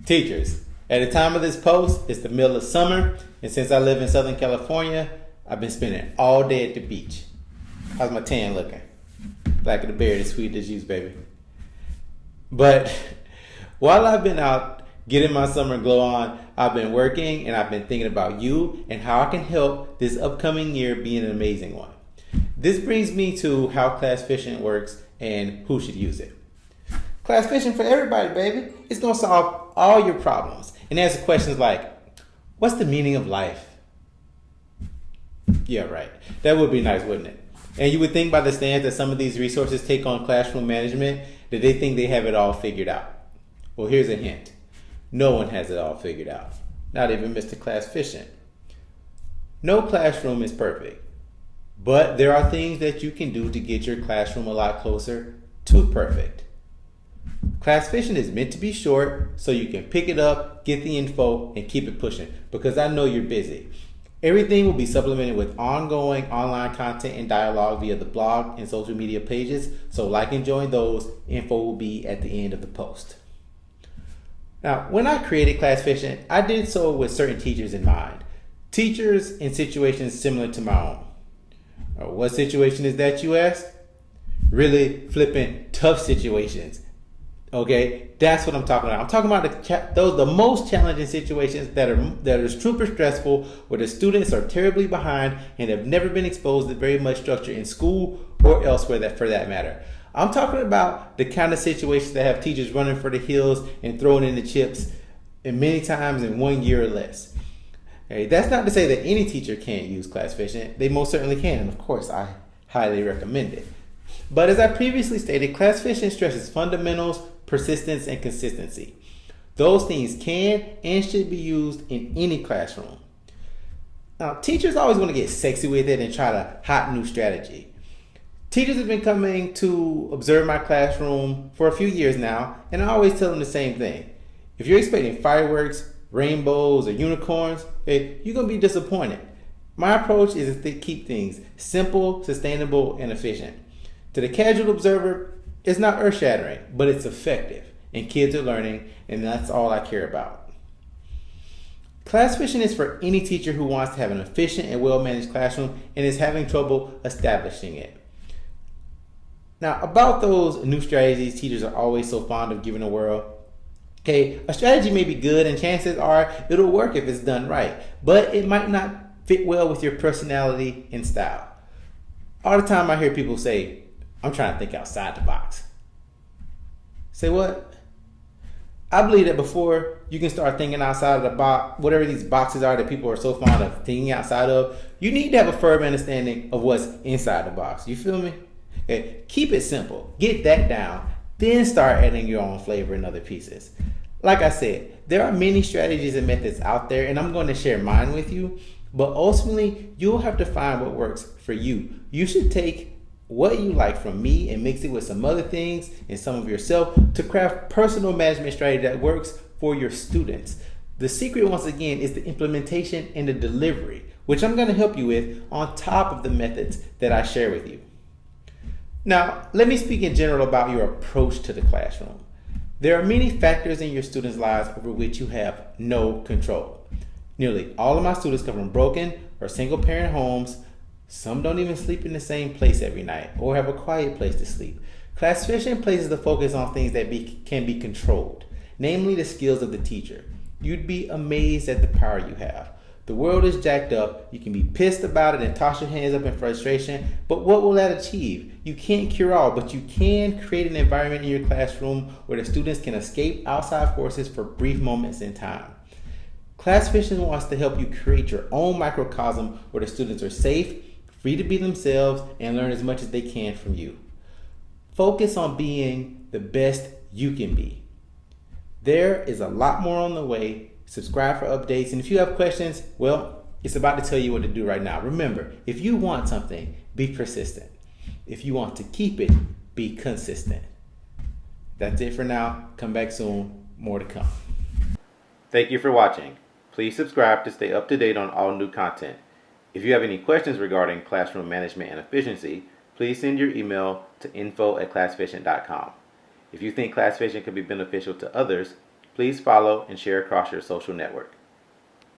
Teachers, at the time of this post, it's the middle of summer, and since I live in Southern California, I've been spending all day at the beach. How's my tan looking? Black of the berry, the sweet as juice, baby. But while I've been out getting my summer glow on, I've been working and I've been thinking about you and how I can help this upcoming year be an amazing one. This brings me to how Classficient works and who should use it. Classficient for everybody, baby. It's going to solve all your problems and answer questions like, what's the meaning of life? Yeah, right. That would be nice, wouldn't it? And you would think by the stance that some of these resources take on classroom management that they think they have it all figured out. Well, here's a hint. No one has it all figured out. Not even Mr. Classficient. No classroom is perfect, but there are things that you can do to get your classroom a lot closer to perfect. Classficient is meant to be short so you can pick it up, get the info, and keep it pushing because I know you're busy. Everything will be supplemented with ongoing online content and dialogue via the blog and social media pages, so like and join those. Info will be at the end of the post. Now, when I created Classficient, I did so with certain teachers in mind. Teachers in situations similar to my own. What situation is that, you ask? Really flipping tough situations. Okay, that's what I'm talking about. I'm talking about the most challenging situations that are super stressful, where the students are terribly behind and have never been exposed to very much structure in school or elsewhere for that matter. I'm talking about the kind of situations that have teachers running for the hills and throwing in the chips, and many times in 1 year or less. Okay, that's not to say that any teacher can't use Classficient. They most certainly can, and of course I highly recommend it. But as I previously stated, Classficient stresses fundamentals, persistence, and consistency. Those things can and should be used in any classroom. Now, teachers always want to get sexy with it and try a hot new strategy. Teachers have been coming to observe my classroom for a few years now, and I always tell them the same thing. If you're expecting fireworks, rainbows, or unicorns, you're going to be disappointed. My approach is to keep things simple, sustainable, and efficient. To the casual observer, it's not earth-shattering, but it's effective, and kids are learning, and that's all I care about. Classficient is for any teacher who wants to have an efficient and well-managed classroom and is having trouble establishing it. Now, about those new strategies teachers are always so fond of giving the world. Okay, a strategy may be good and chances are it'll work if it's done right, but it might not fit well with your personality and style. All the time I hear people say, I'm trying to think outside the box. Say what? I believe that before you can start thinking outside of the box, whatever these boxes are that people are so fond of thinking outside of, you need to have a firm understanding of what's inside the box. You feel me? Okay. Keep it simple. Get that down. Then start adding your own flavor and other pieces. Like I said, there are many strategies and methods out there, and I'm going to share mine with you. But ultimately, you'll have to find what works for you. You should take what you like from me and mix it with some other things and some of yourself to craft personal management strategy that works for your students. The secret, once again, is the implementation and the delivery, which I'm going to help you with on top of the methods that I share with you. Now, let me speak in general about your approach to the classroom. There are many factors in your students' lives over which you have no control. Nearly all of my students come from broken or single-parent homes. Some don't even sleep in the same place every night or have a quiet place to sleep. Classficient places the focus on things that can be controlled, namely the skills of the teacher. You'd be amazed at the power you have. The world is jacked up. You can be pissed about it and toss your hands up in frustration, but what will that achieve? You can't cure all, but you can create an environment in your classroom where the students can escape outside forces for brief moments in time. Classficient wants to help you create your own microcosm where the students are safe, free to be themselves, and learn as much as they can from you. Focus on being the best you can be. There is a lot more on the way. Subscribe for updates, and if you have questions, well, it's about to tell you what to do right now. Remember, if you want something, be persistent. If you want to keep it, be consistent. That's it for now. Come back soon. More to come. Thank you for watching. Please subscribe to stay up to date on all new content. If you have any questions regarding classroom management and efficiency, please send your email to info@classficient.com. If you think Classficient could be beneficial to others, Please follow and share across your social network.